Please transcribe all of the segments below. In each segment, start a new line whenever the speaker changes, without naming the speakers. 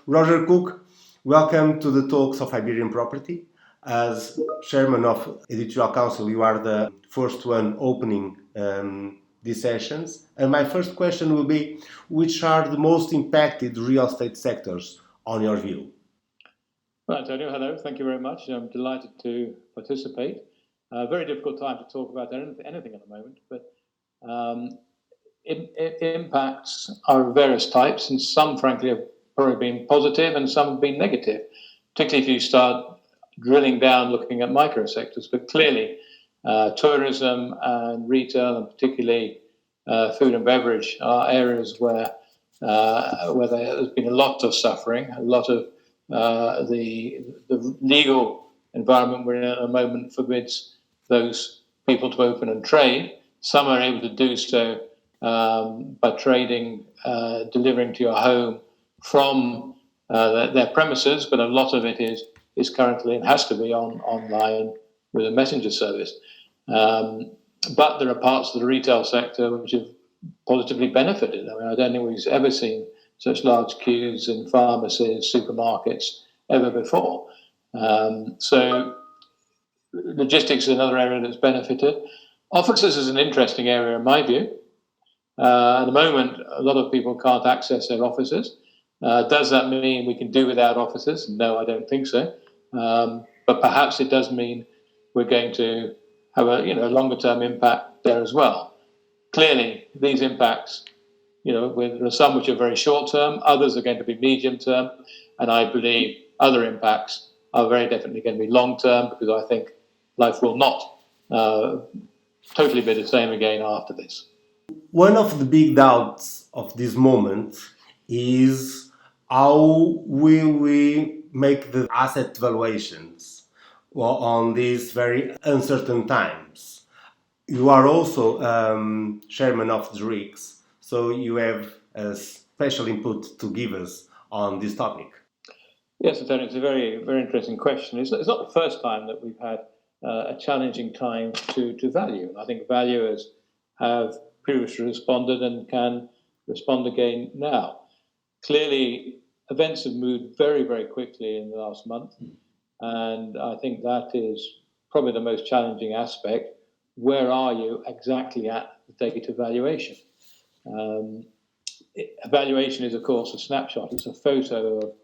Roger Cooke, welcome to the talks of Iberian Property. As chairman of Editorial Council, you are the first one opening these sessions. And my first question will be, which are the most impacted real estate sectors on your view?
Well, Antonio, hello. Thank you very much. I'm delighted to participate. Very difficult time to talk about anything at the moment, but impacts are of various types, and some, frankly, have probably been positive and some have been negative, particularly if you start drilling down looking at micro sectors. But clearly, tourism and retail, and particularly food and beverage, are areas where there's been a lot of suffering, a lot of the legal environment we're in at the moment forbids those people to open and trade. Some are able to do so by trading, delivering to your home from their premises, but a lot of it is currently and has to be online with a messenger service. But there are parts of the retail sector which have positively benefited. I mean, I don't think we've ever seen such large queues in pharmacies, supermarkets ever before. So logistics is another area that's benefited. Offices is an interesting area in my view. At the moment, a lot of people can't access their offices. Does that mean we can do without offices? No, I don't think so. But perhaps it does mean we're going to have a longer-term impact there as well. Clearly, these impacts, there are some which are very short-term, others are going to be medium-term, and I believe other impacts are very definitely going to be long-term, because I think life will not totally be the same again after this.
One of the big doubts of this moment is how will we make the asset valuations on these very uncertain times. You are also chairman of the Frics, so you have a special input to give us on this topic.
Yes, Antonio, it's a very, very interesting question. It's not the first time that we've had a challenging time to value. I think valuers have previously responded and can respond again now. Clearly, events have moved very, very quickly in the last month, and I think that is probably the most challenging aspect. Where are you exactly at the date of valuation? Valuation is, of course, a snapshot. It's a photo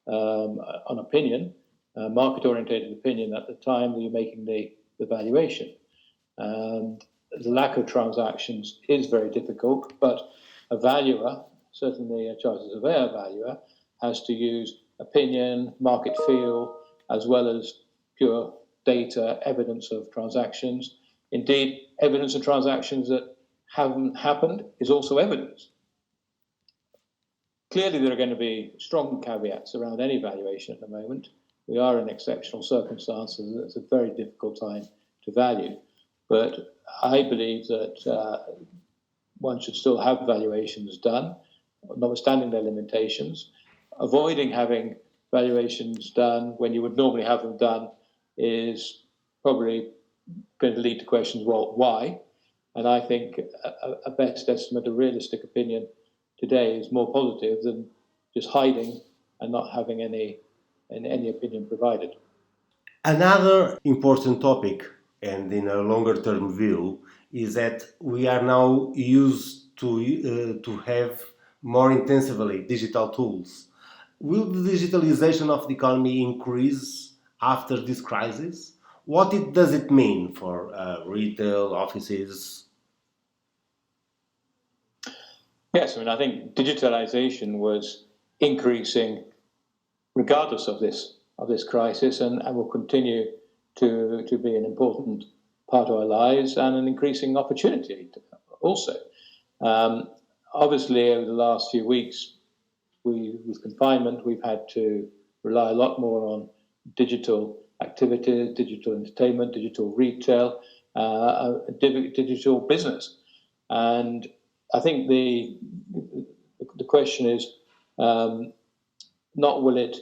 of an opinion, a market-orientated opinion at the time that you're making the valuation. And the lack of transactions is very difficult, but a valuer, certainly a chartered surveyor valuer, has to use opinion, market feel, as well as pure data, evidence of transactions. Indeed, evidence of transactions that haven't happened is also evidence. Clearly, there are going to be strong caveats around any valuation at the moment. We are in exceptional circumstances. It's a very difficult time to value. But I believe that one should still have valuations done, notwithstanding their limitations. Avoiding having valuations done when you would normally have them done is probably going to lead to questions, well, why? And I think a best estimate, a realistic opinion today is more positive than just hiding and not having any opinion provided.
Another important topic, and in a longer term view, is that we are now used to have more intensively digital tools. Will the digitalization of the economy increase after this crisis? What does it mean for retail, offices?
Yes, I think digitalisation was increasing regardless of this crisis, and will continue to be an important part of our lives and an increasing opportunity also. Obviously, over the last few weeks, with confinement, we've had to rely a lot more on digital activities, digital entertainment, digital retail, digital business. And I think the question is not will it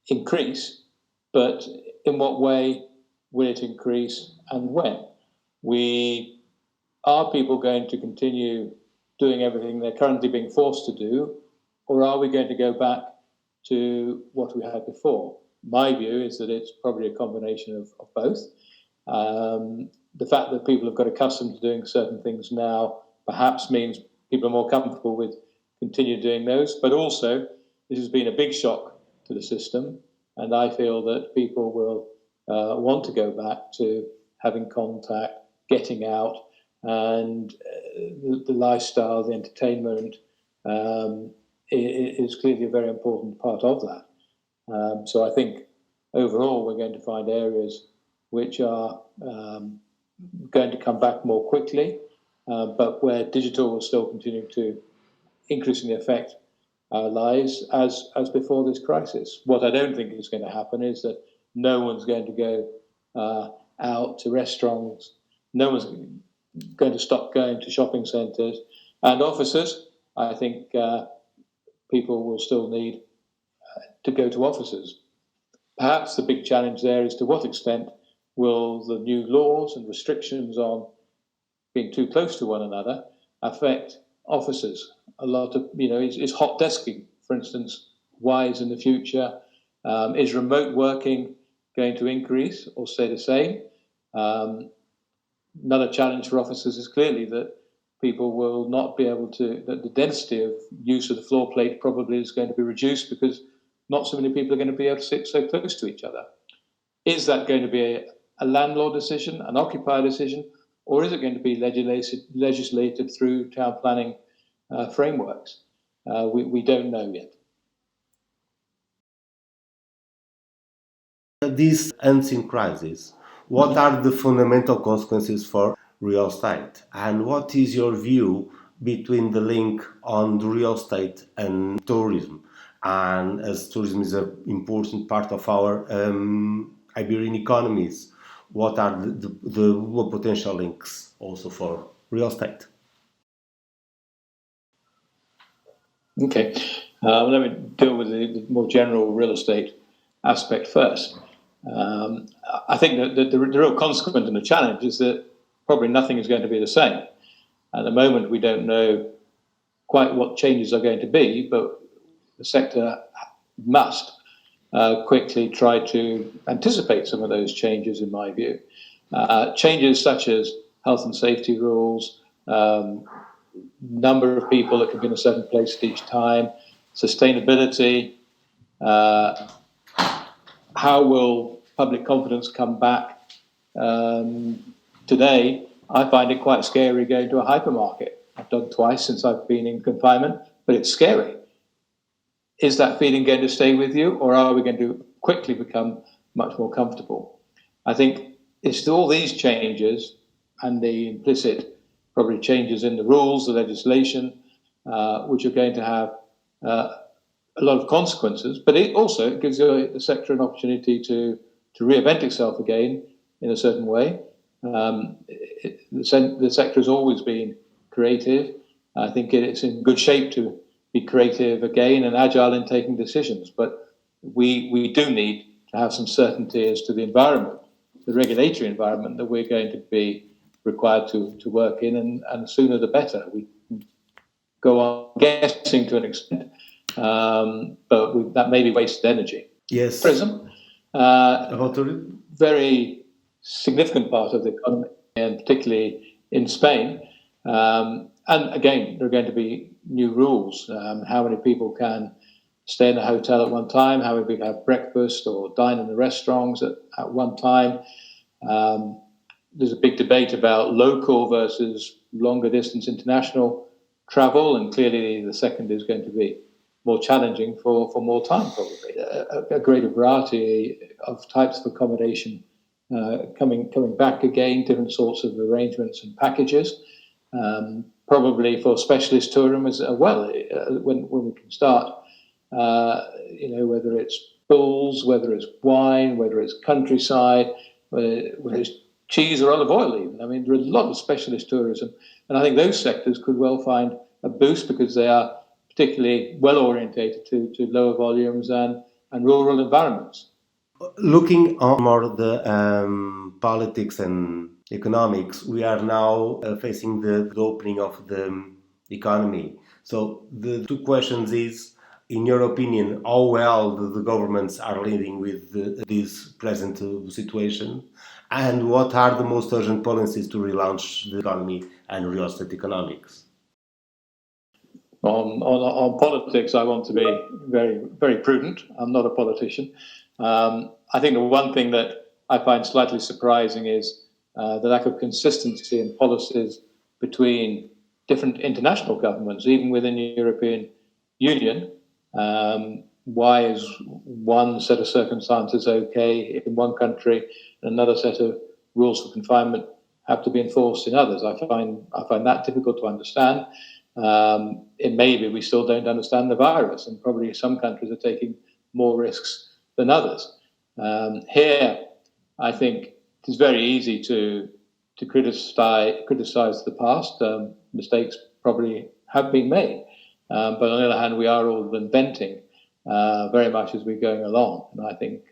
increase, but in what way will it increase and when? Are people going to continue doing everything they're currently being forced to do, or are we going to go back to what we had before. My view is that it's probably a combination of both. The fact that people have got accustomed to doing certain things now perhaps means people are more comfortable with continue doing those, but also this has been a big shock to the system, and I feel that people will want to go back to having contact, getting out, and the lifestyle, the entertainment is clearly a very important part of that. So I think overall we're going to find areas which are going to come back more quickly, but where digital will still continue to increasingly affect our lives as before this crisis. What I don't think is going to happen is that no one's going to go out to restaurants, no one's going to stop going to shopping centres and offices. I think people will still need to go to offices. Perhaps the big challenge there is to what extent will the new laws and restrictions on being too close to one another affect offices. A lot of, is hot desking, for instance, wise in the future? Is remote working going to increase or stay the same? Another challenge for offices is clearly that people will not be able to, that the density of use of the floor plate probably is going to be reduced because not so many people are going to be able to sit so close to each other. Is that going to be a landlord decision, an occupier decision, or is it going to be legislated through town planning frameworks? We don't know yet.
This unseen crisis, what are the fundamental consequences for real estate? And what is your view between the link on the real estate and tourism? And as tourism is an important part of our Iberian economies, what are the potential links also for real estate?
Okay, let me deal with the more general real estate aspect first. I think that the real consequence and the challenge is that probably nothing is going to be the same. At the moment, we don't know quite what changes are going to be, but the sector must quickly try to anticipate some of those changes, in my view. Changes such as health and safety rules, number of people that can be in a certain place at each time, sustainability, how will public confidence come back? Today, I find it quite scary going to a hypermarket. I've done twice since I've been in confinement, but it's scary. Is that feeling going to stay with you, or are we going to quickly become much more comfortable? I think it's all these changes and the implicit probably changes in the rules, the legislation, which are going to have a lot of consequences, but it also gives the sector an opportunity to reinvent itself again in a certain way. The sector has always been creative. I think it's in good shape to be creative again and agile in taking decisions, but we do need to have some certainty as to the environment, the regulatory environment that we're going to be required to work in, and sooner the better. We can go on guessing to an extent, but that may be wasted energy.
Yes.
Tourism, very significant part of the economy, and particularly in Spain. And again, there are going to be new rules. How many people can stay in a hotel at one time? How many people have breakfast or dine in the restaurants at one time? There's a big debate about local versus longer distance international travel, and clearly the second is going to be more challenging for more time, probably. A greater variety of types of accommodation coming back again, different sorts of arrangements and packages. Probably for specialist tourism as well, when we can start, whether it's bulls, whether it's wine, whether it's countryside, whether it's cheese or olive oil even. I mean, there are a lot of specialist tourism, and I think those sectors could well find a boost because they are particularly well orientated to lower volumes and rural environments.
Looking on more the politics and economics, we are now facing the opening of the economy. So the two questions is, in your opinion, how well the governments are leading with this present situation, and what are the most urgent policies to relaunch the economy and real estate economics?
On politics, I want to be very, very prudent. I'm not a politician. I think the one thing that I find slightly surprising is the lack of consistency in policies between different international governments, even within the European Union. Why is one set of circumstances okay in one country and another set of rules for confinement have to be enforced in others? I find that difficult to understand. It may be we still don't understand the virus, and probably some countries are taking more risks than others. Here, I think it is very easy to criticize the past. Mistakes probably have been made, but on the other hand, we are all inventing very much as we're going along. And I think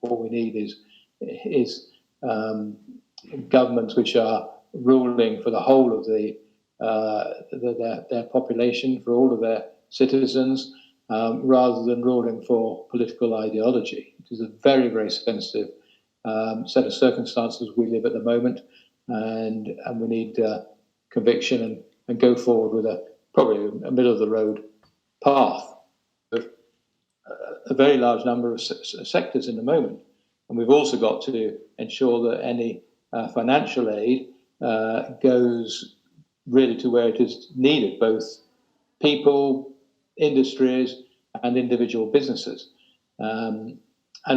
what we need is governments which are ruling for the whole of their population, for all of their citizens, rather than ruling for political ideology. It is a very, very sensitive set of circumstances we live at the moment, and we need conviction and go forward with probably a middle of the road path of a very large number of sectors in the moment. And we've also got to ensure that any financial aid goes really to where it is needed, both people, industries, and individual businesses. And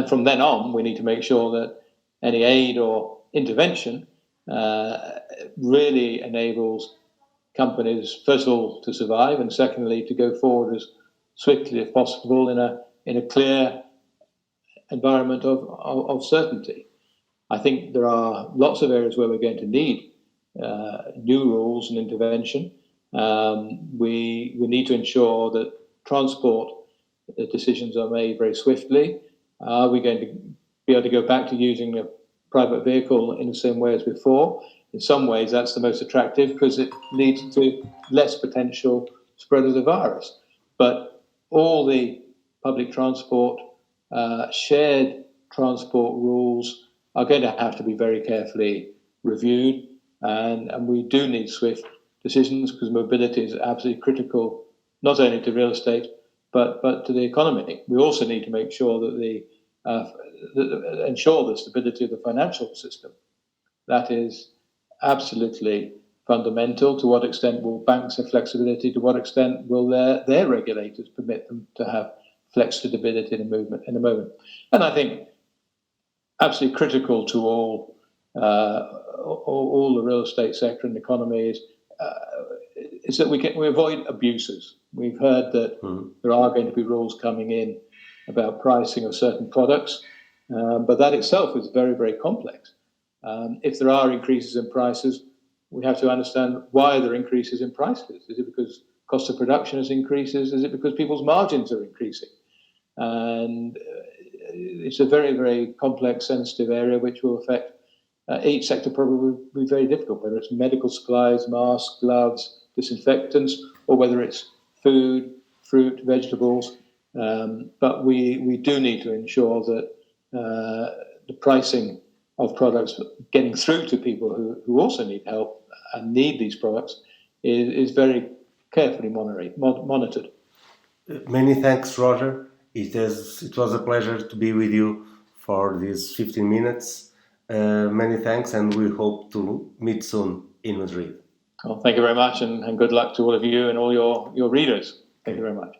from then on, we need to make sure that any aid or intervention really enables companies, first of all, to survive, and secondly, to go forward as swiftly as possible in a clear environment of certainty. I think there are lots of areas where we're going to need new rules and intervention. We need to ensure that transport decisions are made very swiftly. Are we going to be able to go back to using a private vehicle in the same way as before? In some ways, that's the most attractive because it leads to less potential spread of the virus. But all the public transport, shared transport rules are going to have to be very carefully reviewed. And we do need swift decisions because mobility is absolutely critical, not only to real estate, but to the economy. We also need to make sure that ensure the stability of the financial system. That is absolutely fundamental. To what extent will banks have flexibility? To what extent will their regulators permit them to have flexibility in a moment? And I think absolutely critical to all the real estate sector and economy is that we avoid abuses. We've heard that there are going to be rules coming in about pricing of certain products, but that itself is very, very complex. If there are increases in prices, we have to understand why there are increases in prices. Is it because cost of production has increases? Is it because people's margins are increasing? And it's a very, very complex, sensitive area which will affect each sector. Probably will be very difficult, whether it's medical supplies, masks, gloves, disinfectants, or whether it's food, fruit, vegetables. But we do need to ensure that the pricing of products getting through to people who also need help and need these products is very carefully monitored.
Many thanks, Roger. It was a pleasure to be with you for these 15 minutes. Many thanks, and we hope to meet soon in Madrid.
Well, thank you very much, and good luck to all of you and all your readers. Thank you very much.